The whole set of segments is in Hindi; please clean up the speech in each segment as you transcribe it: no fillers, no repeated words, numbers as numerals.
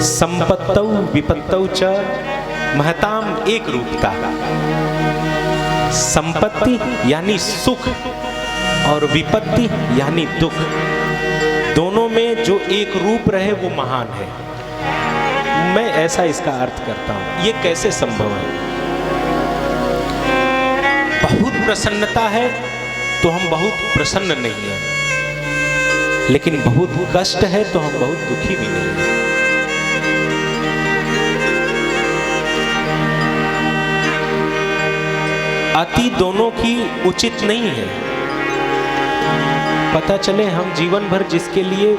संपत्तौ विपत्तौ च महताम एक रूपता। संपत्ति यानी सुख और विपत्ति यानी दुख, दोनों में जो एक रूप रहे वो महान है। मैं ऐसा इसका अर्थ करता हूं। ये कैसे संभव है? बहुत प्रसन्नता है तो हम बहुत प्रसन्न नहीं हैं, लेकिन बहुत कष्ट है तो हम बहुत दुखी भी नहीं हैं। अति दोनों की उचित नहीं है। पता चले हम जीवन भर जिसके लिए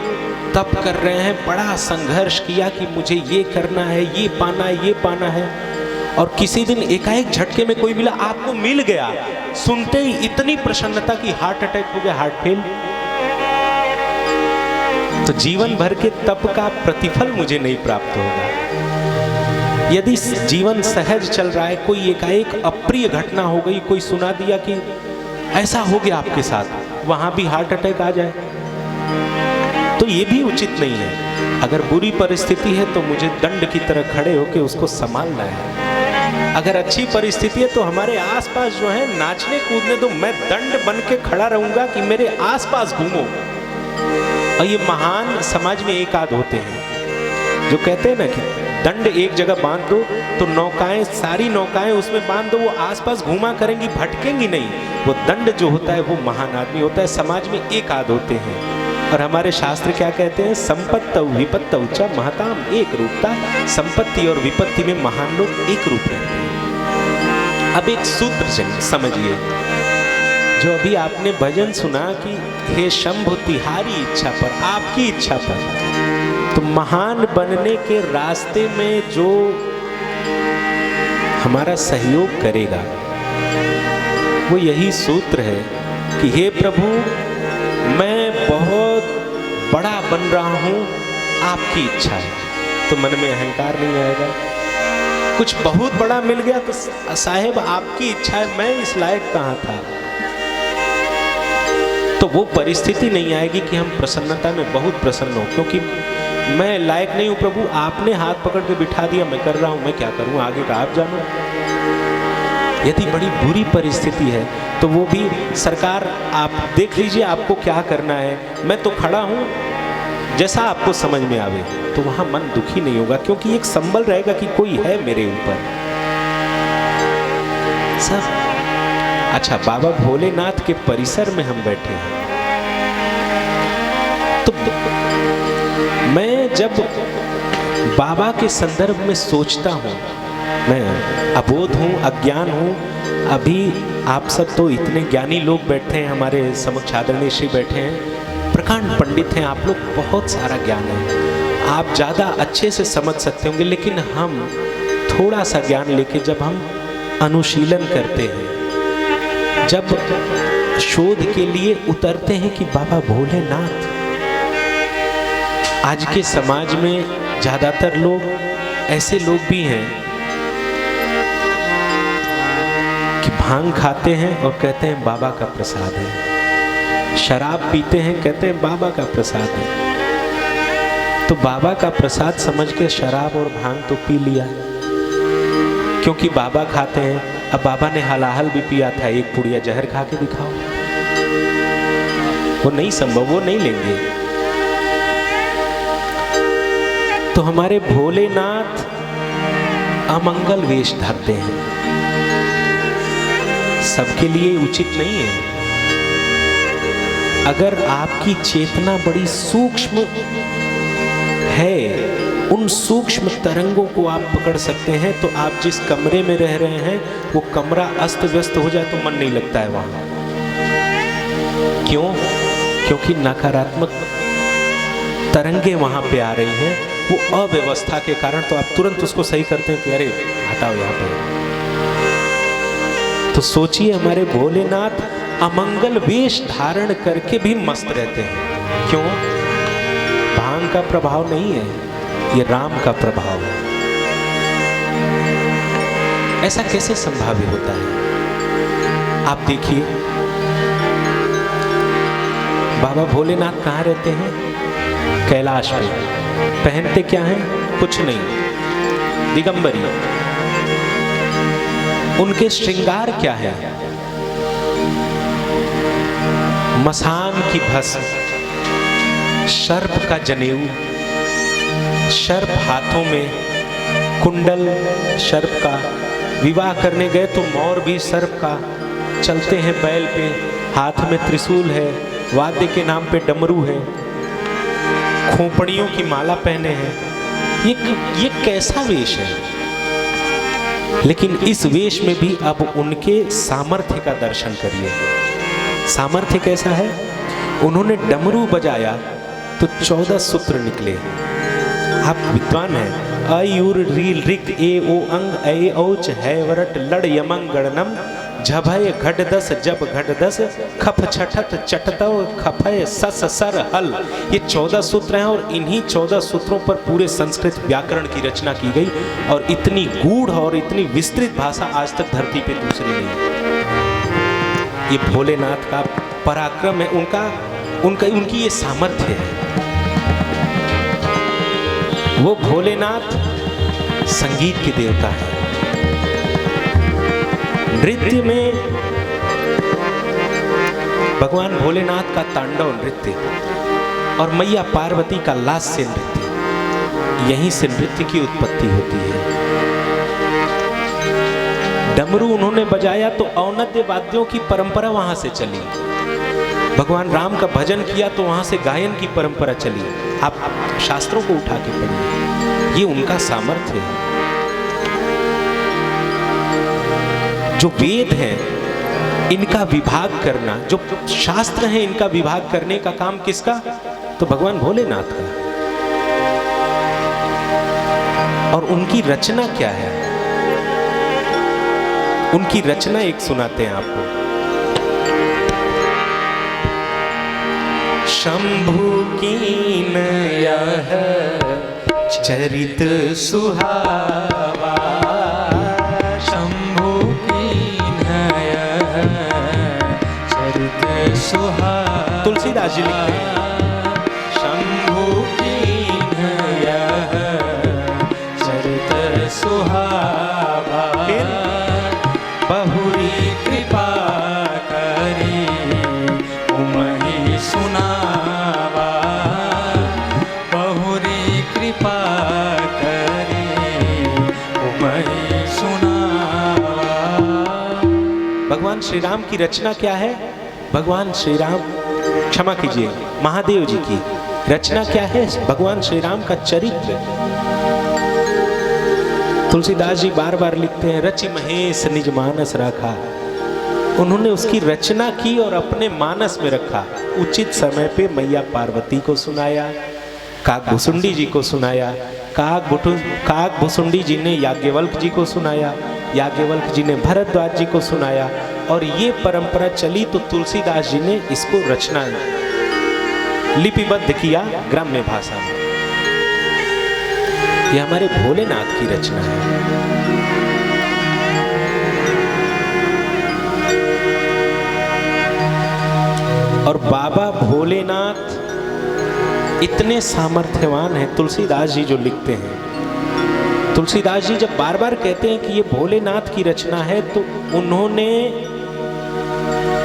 तप कर रहे हैं, बड़ा संघर्ष किया कि मुझे ये करना है, ये पाना है, ये पाना है, और किसी दिन एकाएक झटके में कोई मिला, आपको मिल गया, सुनते ही इतनी प्रसन्नता की हार्ट अटैक हो गया, हार्ट फेल। तो जीवन भर के तप का प्रतिफल मुझे नहीं प्राप्त होगा। यदि जीवन सहज चल रहा है, कोई एकाएक अप्रिय घटना हो गई, कोई सुना दिया कि ऐसा हो गया आपके साथ, वहां भी हार्ट अटैक आ जाए, तो ये भी उचित नहीं है। अगर बुरी परिस्थिति है तो मुझे दंड की तरह खड़े होकर उसको संभालना है। अगर अच्छी परिस्थिति है तो हमारे आसपास जो है नाचने कूदने दो, मैं दंड बन के खड़ा रहूंगा कि मेरे आसपास घूमो। और ये महान समाज में एक आध होते हैं जो कहते हैं ना कि दंड एक जगह बांध दो तो नौकाएं, सारी नौकाएं उसमें बांध दो, वो आसपास घूमा करेंगी, भटकेंगी नहीं। वो दंड जो होता है वो महान आदमी होता है। समाज में एक आध होते हैं। और हमारे शास्त्र क्या कहते हैं? संपत्तौ विपत्तौ च महताम एक रूपता। संपत्ति और विपत्ति में महान लोग एक रूप रहते हैं। अब एक सूत्र समझिए, जो अभी आपने भजन सुना कि हे शंभु तिहारी इच्छा पर, आपकी इच्छा पर, तो महान बनने के रास्ते में जो हमारा सहयोग करेगा वो यही सूत्र है कि हे प्रभु, मैं बहुत बड़ा बन रहा हूं, आपकी इच्छा है। तो मन में अहंकार नहीं आएगा। कुछ बहुत बड़ा मिल गया तो साहेब आपकी इच्छा है, मैं इस लायक कहां था। तो वो परिस्थिति नहीं आएगी कि हम प्रसन्नता में बहुत प्रसन्न हो, क्योंकि मैं लायक नहीं हूं प्रभु, आपने हाथ पकड़ के बिठा दिया, मैं कर रहा हूं, मैं क्या करूं, आगे का आप जानो। यदि बड़ी बुरी परिस्थिति है तो वो भी सरकार, आप देख लीजिए आपको क्या करना है, मैं तो खड़ा हूं, जैसा आपको समझ में आवे। तो वहां मन दुखी नहीं होगा, क्योंकएक संबल रहेगा कि कोई है मेरे ऊपर। सब अच्छा, बाबा भोलेनाथ के परिसर में हम बैठे हैं। तो मैं जब बाबा के संदर्भ में सोचता हूँ, मैं अबोध हूँ, अज्ञान हूँ। अभी आप सब तो इतने ज्ञानी लोग बैठे हैं, हमारे समक्ष आदरणीय श्री बैठे हैं, प्रकांड पंडित हैं, आप लोग, बहुत सारा ज्ञान है, आप ज़्यादा अच्छे से समझ सकते होंगे। लेकिन हम थोड़ा सा ज्ञान लेके जब हम अनुशीलन करते हैं, जब शोध के लिए उतरते हैं कि बाबा भोलेनाथ, आज के समाज में ज़्यादातर लोग ऐसे लोग भी हैं कि भांग खाते हैं और कहते हैं बाबा का प्रसाद है, शराब पीते हैं, कहते हैं बाबा का प्रसाद है। तो बाबा का प्रसाद समझ के शराब और भांग तो पी लिया, क्योंकि बाबा खाते हैं। अब बाबा ने हलाहल भी पिया था, एक पुड़िया जहर खा के दिखाओ, वो नहीं संभव, वो नहीं लेंगे। तो हमारे भोलेनाथ अमंगल वेश धरते हैं, सबके लिए उचित नहीं है। अगर आपकी चेतना बड़ी सूक्ष्म है, उन सूक्ष्म तरंगों को आप पकड़ सकते हैं, तो आप जिस कमरे में रह रहे हैं वो कमरा अस्त व्यस्त हो जाए तो मन नहीं लगता है वहां। क्यों? क्योंकि नकारात्मक तरंगे वहां पे आ रही हैं, वो अव्यवस्था के कारण। तो आप तुरंत उसको सही करते हैं कि अरे हटाओ यहाँ पे। तो सोचिए, हमारे भोलेनाथ अमंगल वेश धारण करके भी मस्त रहते हैं। क्यों? भांग का प्रभाव नहीं है, ये राम का प्रभाव है। ऐसा कैसे संभाव्य होता है? आप देखिए, बाबा भोलेनाथ कहाँ रहते हैं? कैलाश पे। पहनते क्या हैं? कुछ नहीं, दिगंबरी। उनके श्रृंगार क्या है? मसान की भस्म, सर्प का जनेऊ, सर्प हाथों में, कुंडल सर्प का। विवाह करने गए तो मोर भी सर्प का। चलते हैं बैल पे, हाथ में त्रिशूल है, वाद्य के नाम पे डमरू है, खोपड़ियों की माला पहने हैं। ये कैसा वेश है? लेकिन इस वेश में भी अब उनके सामर्थ्य का दर्शन करिए। सामर्थ्य कैसा है? उन्होंने डमरू बजाया तो 14 सूत्र निकले। आप विद्वान हैं। अ यूर रील रिक ए ओ अंग ऐ औच है वरट लड़ यमंग गणनम झभय घट दस जब घट दस खप छठत चटतव खपय सस सर हल। ये 14 सूत्र हैं और इन्हीं 14 सूत्रों पर पूरे संस्कृत व्याकरण की रचना की गई। और इतनी गूढ़ और इतनी विस्तृत भाषा आज तक धरती पे दूसरी नहीं। ये भोलेनाथ का पराक्रम है, उनकी ये सामर्थ्य है। वो भोलेनाथ संगीत के देवता है। नृत्य में भगवान भोलेनाथ का तांडव नृत्य और मैया पार्वती का लास्य नृत्य, यहीं से नृत्य की उत्पत्ति होती है। डमरू उन्होंने बजाया तो औनद्य वाद्यों की परंपरा वहां से चली। भगवान राम का भजन किया तो वहां से गायन की परंपरा चली। आप शास्त्रों को उठा के पढ़िए, ये उनका सामर्थ्य है। जो वेद हैं इनका विभाग करना, जो शास्त्र हैं इनका विभाग करने का काम किसका? तो भगवान भोलेनाथ का। और उनकी रचना क्या है? उनकी रचना एक सुनाते हैं आपको। शंभु कीन यह चरित सुहावा, शंभु कीन यह चरित सुहावा। तुलसीदास जी लिखते हैं शंभु कीन यह चरित सुहावा, बहुरी कृपा करी उमहि सुनावा, बहुरी कृपा करी उमहि सुनावा। भगवान श्री राम की रचना क्या है? भगवान श्री राम, क्षमा कीजिए, महादेव जी की रचना क्या है? भगवान श्री राम का चरित्र। तुलसीदास जी बार बार लिखते हैं रचि महेश निज मानस रखा। उन्होंने उसकी रचना की और अपने मानस में रखा। उचित समय पे मैया पार्वती को सुनाया, काक भुसुंडी जी को सुनाया, काक भुसुंडी जी ने याज्ञवल्क जी को सुनाया, याज्ञवल्क जी ने भरद्वाज जी को सुनाया। और ये परंपरा चली तो तुलसीदास जी ने इसको रचना लिपिबद्ध किया ग्राम्य भाषा में। ये हमारे भोलेनाथ की रचना है। और बाबा भोलेनाथ इतने सामर्थ्यवान हैं। तुलसीदास जी जो लिखते हैं, तुलसीदास जी जब बार बार कहते हैं कि ये भोलेनाथ की रचना है तो उन्होंने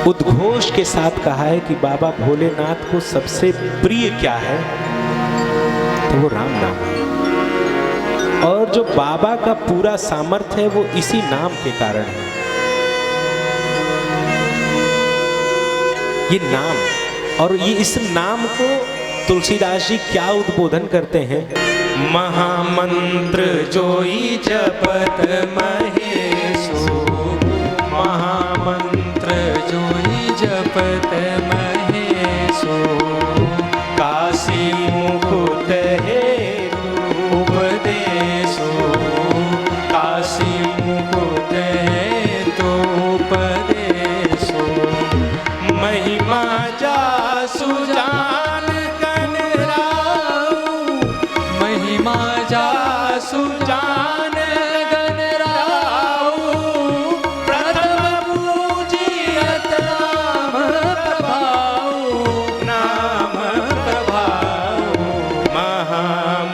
उद्घोष के साथ कहा है कि बाबा भोलेनाथ को सबसे प्रिय क्या है? तो वो राम नाम है। और जो बाबा का पूरा सामर्थ्य है वो इसी नाम के कारण है। ये नाम, और ये इस नाम को तुलसीदास जी क्या उद्बोधन करते हैं? महामंत्र जोई जपत महेशो, महामंत्र जोई जपत महेशो, काशी मुकुट हेतु उपदेशो, काशी मुकुट हेतु उपदेशो, महिमा जासु जान कन राउ, महिमा जासु जान गन राउ, प्रथम पूजियत नाम प्रभाऊ, नाम प्रभाऊ, महामंत्र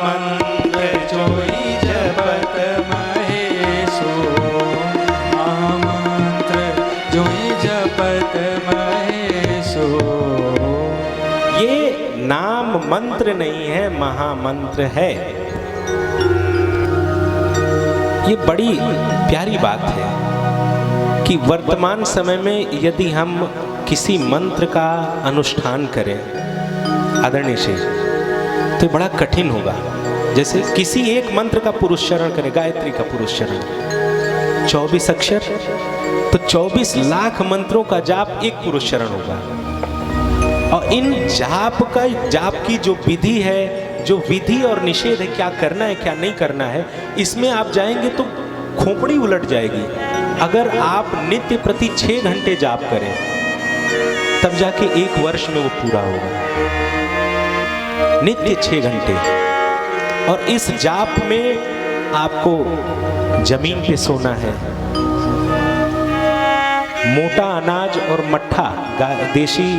मंत्र नहीं है, महामंत्र है। ये बड़ी प्यारी बात है कि वर्तमान समय में यदि हम किसी मंत्र का अनुष्ठान करें आदरणीय श्री, तो बड़ा कठिन होगा। जैसे किसी एक मंत्र का पुरुष चरण करें, गायत्री का पुरुष चरण 24 अक्षर, तो 24 लाख मंत्रों का जाप एक पुरुष चरण होगा। और इन जाप की जो विधि है, जो विधि और निषेध है, क्या करना है क्या नहीं करना है, इसमें आप जाएंगे तो खोपड़ी उलट जाएगी। अगर आप नित्य प्रति 6 घंटे जाप करें तब जाके 1 वर्ष में वो पूरा होगा, नित्य 6 घंटे। और इस जाप में आपको जमीन पे सोना है, मोटा अनाज और मट्ठा, देशी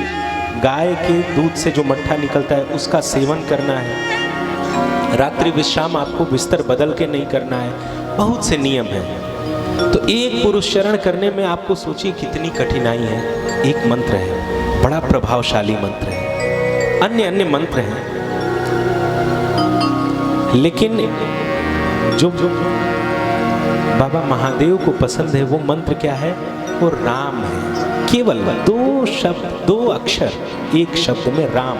गाय के दूध से जो मट्ठा निकलता है उसका सेवन करना है। रात्रि विश्राम आपको बिस्तर बदल के नहीं करना है। बहुत से नियम हैं। तो एक पुरुष चरण करने में आपको सोचिए कितनी कठिनाई है। एक मंत्र है, बड़ा प्रभावशाली मंत्र है, अन्य मंत्र हैं, लेकिन जो बाबा महादेव को पसंद है वो मंत्र क्या है? वो राम है। केवल 2 शब्द, 2 अक्षर, एक शब्द में राम।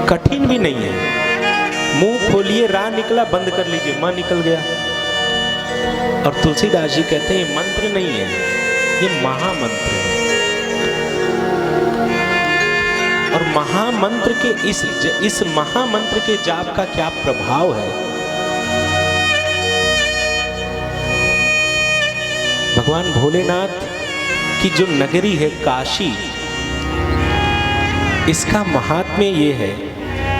कठिन भी नहीं है। मुंह खोलिए, रा निकला, बंद कर लीजिए, मां निकल गया। और तुलसीदास जी कहते हैं ये मंत्र नहीं है, ये महामंत्र है। और महामंत्र के इस महामंत्र के जाप का क्या प्रभाव है? भगवान भोलेनाथ की जो नगरी है काशी, इसका महात्म्य ये है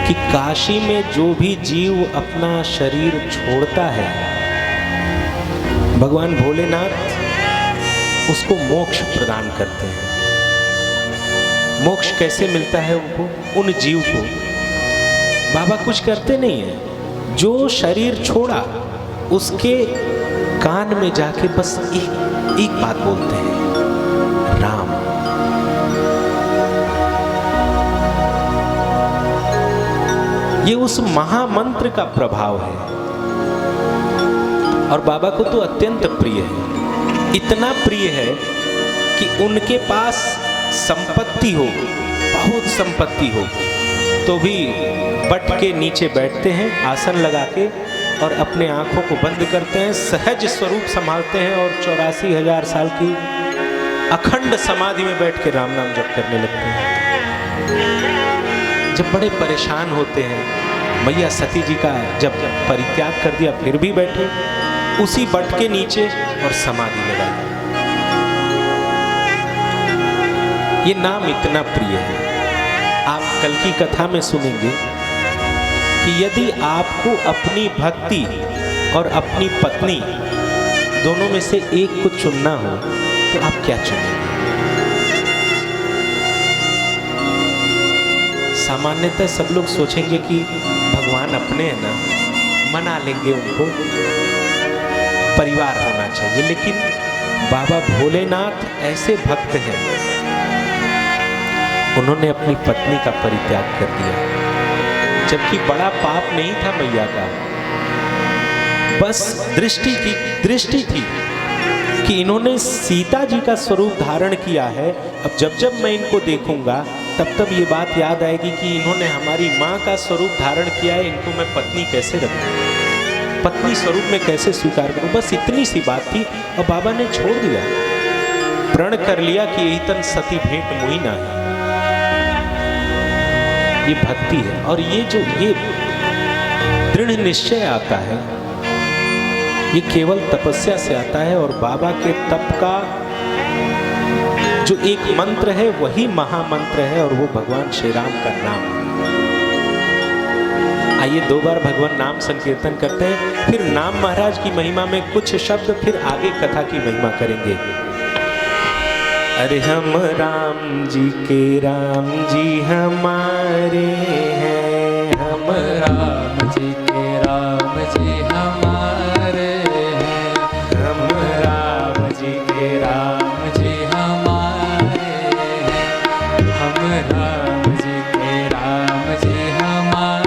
कि काशी में जो भी जीव अपना शरीर छोड़ता है, भगवान भोलेनाथ उसको मोक्ष प्रदान करते हैं। मोक्ष कैसे मिलता है उनको? उन जीव को बाबा कुछ करते नहीं है, जो शरीर छोड़ा उसके कान में जाके बस एक बात बोलते हैं, राम। ये उस महामंत्र का प्रभाव है और बाबा को तो अत्यंत प्रिय है। इतना प्रिय है कि उनके पास संपत्ति हो, बहुत संपत्ति हो, तो भी बट के नीचे बैठते हैं आसन लगा के और अपने आंखों को बंद करते हैं, सहज स्वरूप संभालते हैं और 84,000 साल की अखंड समाधि में बैठ के राम नाम जप करने लगते हैं। जब बड़े परेशान होते हैं, मैया सती जी का जब परित्याग कर दिया, फिर भी बैठे उसी बट के नीचे और समाधि लगाई। ये नाम इतना प्रिय है। आप कल की कथा में सुनेंगे कि यदि आपको अपनी भक्ति और अपनी पत्नी दोनों में से एक को चुनना हो तो आप क्या चुनेंगे? सामान्यतः सब लोग सोचेंगे कि भगवान अपने हैं ना, मना लेंगे, उनको परिवार होना चाहिए। लेकिन बाबा भोलेनाथ ऐसे भक्त हैं, उन्होंने अपनी पत्नी का परित्याग कर दिया, जबकि बड़ा पाप नहीं था मैया का, बस दृष्टि थी कि इन्होंने सीता जी का स्वरूप धारण किया है। अब जब मैं इनको देखूंगा तब ये बात याद आएगी कि इन्होंने हमारी माँ का स्वरूप धारण किया है, इनको मैं पत्नी कैसे रखूं, पत्नी स्वरूप में कैसे स्वीकार करूं। बस इतनी सी बात थी और बाबा ने छोड़ दिया, प्रण कर लिया कि यही तन सती भेंट मुई ना है। ये भक्ति है और ये दृढ़ निश्चय आता है, ये केवल तपस्या से आता है। और बाबा के तप का जो एक मंत्र है वही महामंत्र है और वो भगवान श्री राम का नाम है। आइए 2 बार भगवान नाम संकीर्तन करते हैं, फिर नाम महाराज की महिमा में कुछ शब्द, फिर आगे कथा की महिमा करेंगे। अरे हम राम जी के राम जी हमारे हैं, हम राम जी के राम जी हमारे हैं, हम राम जी के राम जी हमारे हैं, हम राम जी के राम जी हमारे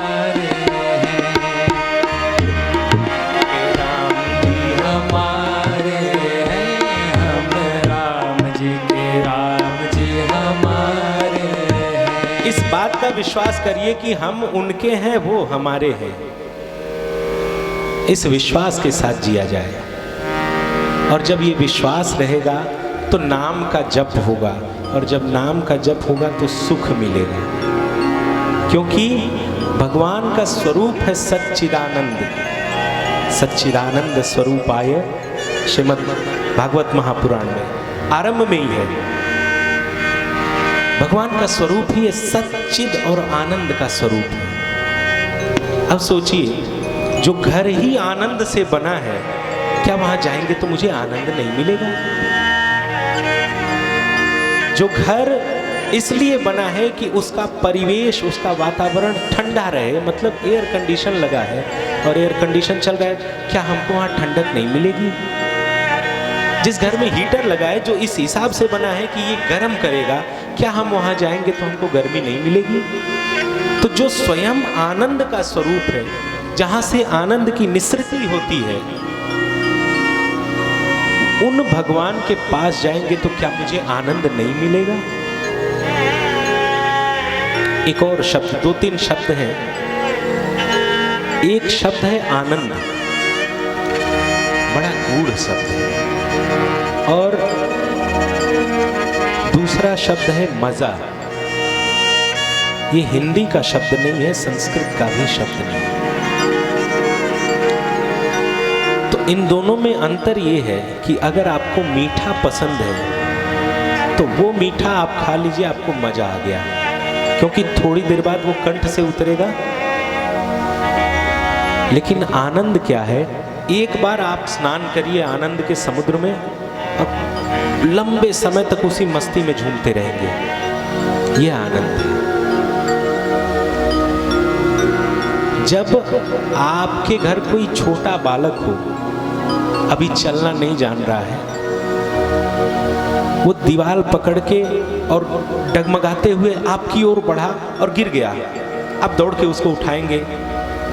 का विश्वास करिए कि हम उनके हैं, वो हमारे हैं। इस विश्वास के साथ जिया जाए, और जब ये विश्वास रहेगा तो नाम का जप होगा, और जब नाम का जप होगा तो सुख मिलेगा, क्योंकि भगवान का स्वरूप है सच्चिदानंद। सच्चिदानंद स्वरूपाय, श्रीमद् भागवत महापुराण में आरंभ में ही है। भगवान का स्वरूप ही सच्चिद और आनंद का स्वरूप है। अब सोचिए, जो घर ही आनंद से बना है, क्या वहां जाएंगे तो मुझे आनंद नहीं मिलेगा? जो घर इसलिए बना है कि उसका परिवेश, उसका वातावरण ठंडा रहे, मतलब एयर कंडीशन लगा है और एयर कंडीशन चल रहा है, क्या हमको वहां ठंडक नहीं मिलेगी? जिस घर में हीटर लगा है, जो इस हिसाब से बना है कि ये गर्म करेगा, क्या हम वहां जाएंगे तो हमको गर्मी नहीं मिलेगी? तो जो स्वयं आनंद का स्वरूप है, जहां से आनंद की निसृति होती है, उन भगवान के पास जाएंगे तो क्या मुझे आनंद नहीं मिलेगा? एक और शब्द, 2-3 शब्द हैं। एक शब्द है आनंद, बड़ा गूढ़ शब्द है, और दूसरा शब्द है मजा। ये हिंदी का शब्द नहीं है, संस्कृत का भी शब्द नहीं है। तो इन दोनों में अंतर ये है कि अगर आपको मीठा पसंद है तो वो मीठा आप खा लीजिए, आपको मजा आ गया, क्योंकि थोड़ी देर बाद वो कंठ से उतरेगा। लेकिन आनंद क्या है? एक बार आप स्नान करिए आनंद के समुद्र में, और लंबे समय तक उसी मस्ती में झूमते रहेंगे। ये आनंद है। जब आपके घर कोई छोटा बालक हो, अभी चलना नहीं जान रहा है, वो दीवार पकड़ के और डगमगाते हुए आपकी ओर बढ़ा और गिर गया, आप दौड़ के उसको उठाएंगे,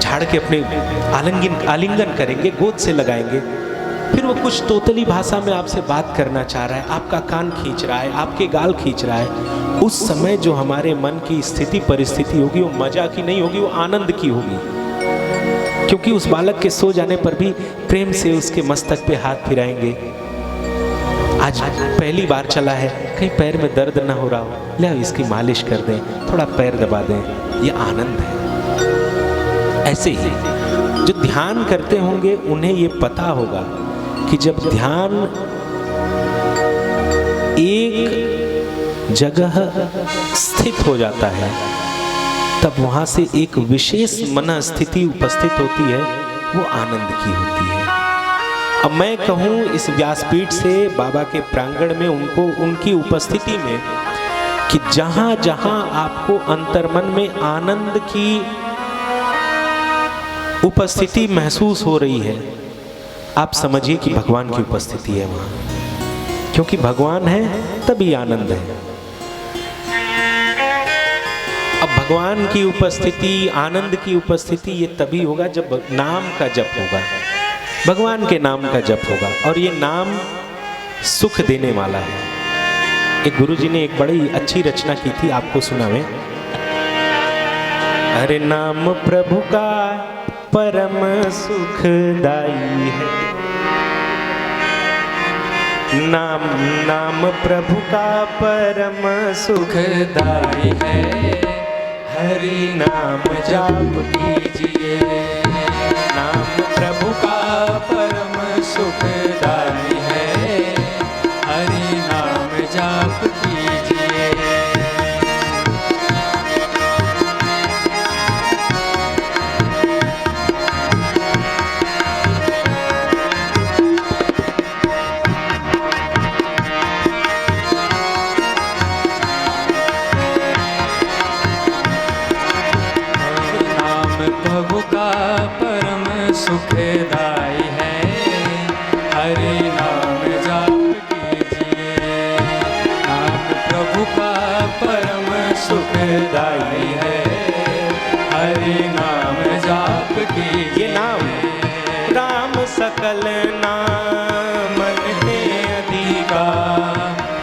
झाड़ के अपने आलिंगन करेंगे, गोद से लगाएंगे, फिर वो कुछ तोतली भाषा में आपसे बात करना चाह रहा है, आपका कान खींच रहा है, आपके गाल खींच रहा है। उस समय जो हमारे मन की स्थिति परिस्थिति होगी, वो मजा की नहीं होगी, वो आनंद की होगी, क्योंकि उस बालक के सो जाने पर भी प्रेम से उसके मस्तक पे हाथ फिराएंगे। आज पहली बार चला है, कहीं पैर में दर्द ना हो रहा हो, ले इसकी मालिश कर दें, थोड़ा पैर दबा दें, ये आनंद है। ऐसे ही जो ध्यान करते होंगे उन्हें ये पता होगा कि जब ध्यान एक जगह स्थित हो जाता है, तब वहां से एक विशेष मन स्थिति उपस्थित होती है, वो आनंद की होती है। अब मैं कहूँ इस व्यासपीठ से, बाबा के प्रांगण में, उनको उनकी उपस्थिति में, कि जहां जहां आपको अंतर्मन में आनंद की उपस्थिति महसूस हो रही है, आप समझिए कि भगवान की उपस्थिति है वहां, क्योंकि भगवान है तभी आनंद है। अब भगवान की उपस्थिति, आनंद की उपस्थिति ये तभी होगा जब नाम का जप होगा, भगवान के नाम का जप होगा, और ये नाम सुख देने वाला है। एक गुरुजी ने एक बड़ी अच्छी रचना की थी, आपको सुनावे। अरे नाम प्रभु का परम सुखदाई है, नाम प्रभु का परम सुखदाई है, हरि नाम जाप कीजिए, नाम प्रभु का परम सुखदाई है, हरि नाम जाप कीजिए। प्रभु का परम सुखदाई है, हरि नाम जाप कीजिए, नाम प्रभु का परम सुखदाई है, हरि नाम जाप कीजिए। ये नाम राम सकल नामन है अधिका,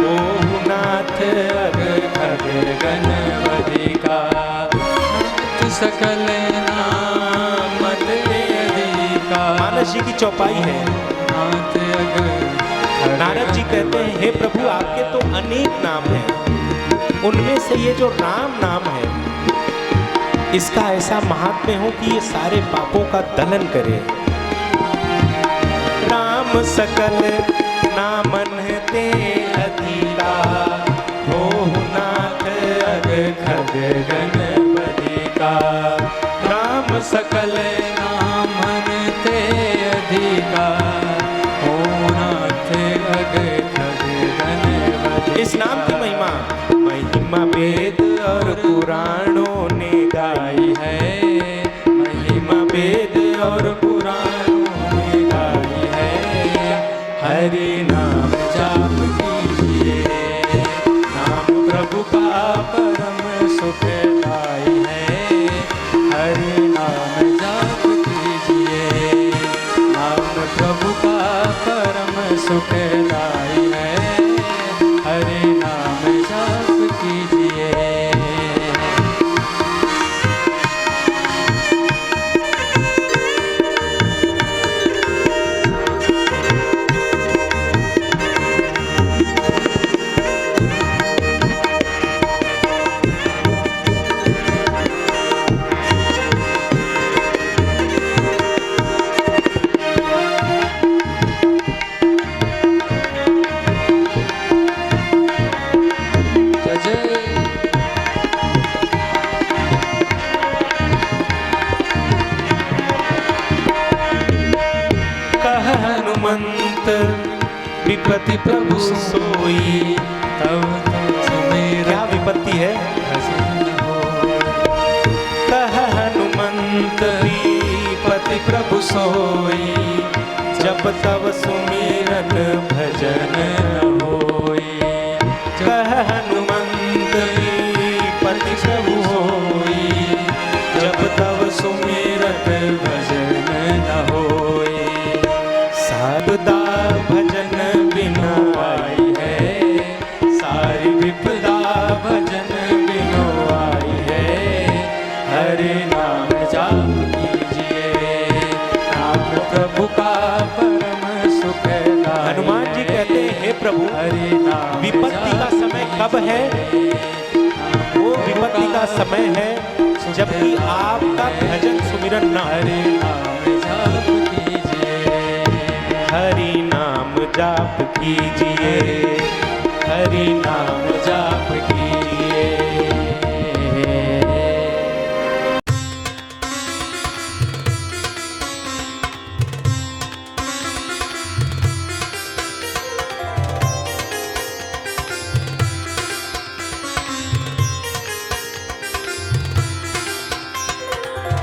ओहु नाथ अग खग गणपति का, सकल नाम ते अधिकार। मानस जी की चौपाई है। नाथ अग नारद जी कहते हैं, हे प्रभु आपके तो अनेक नाम हैं, उनमें से ये जो राम नाम है इसका ऐसा महात्म्य हो कि ये सारे पापों का दलन करे। राम सकल नामन ते अधिका, हो नाथ अग खग गणपति का। राम सकल नामन ते अधिकार, हो नाथ अग खग गणपति। इस नाम की महिमा वेद और पुराणों ने गाई है, महिमा वेद और पुराणों ने गाई है। हरि नाम जाप कीजिए, नाम प्रभु का परम सुखदाई है। हरि नाम जाप कीजिए, नाम प्रभु का परम सुखदाई है। हरि नाम जाप कीजिए। हनुमंत विपत्ति प्रभु सोई। तब सुमेर क्या विपत्ति है? कह हनुमंत विपत्ति प्रभु सोई, जब तब सुमिरन भजन न होई। कह हनुमंत विपत्ति प्रभु होई, जब तब सुमिरन भजन न होई। साबदा भजन बिना आई है, सारी विपदा भजन बिनो आई है। हरि नाम जाप कीजिए, नाम प्रभु का परम सुखदाई। हनुमान जी कहते हैं, हे प्रभु हरि नाम विपत्ति का समय कब है? वो विपत्ति का समय है जबकि आपका भजन सुमिरन न हरि नाम जाप कीजिए। हरि नाम जाप कीजिए।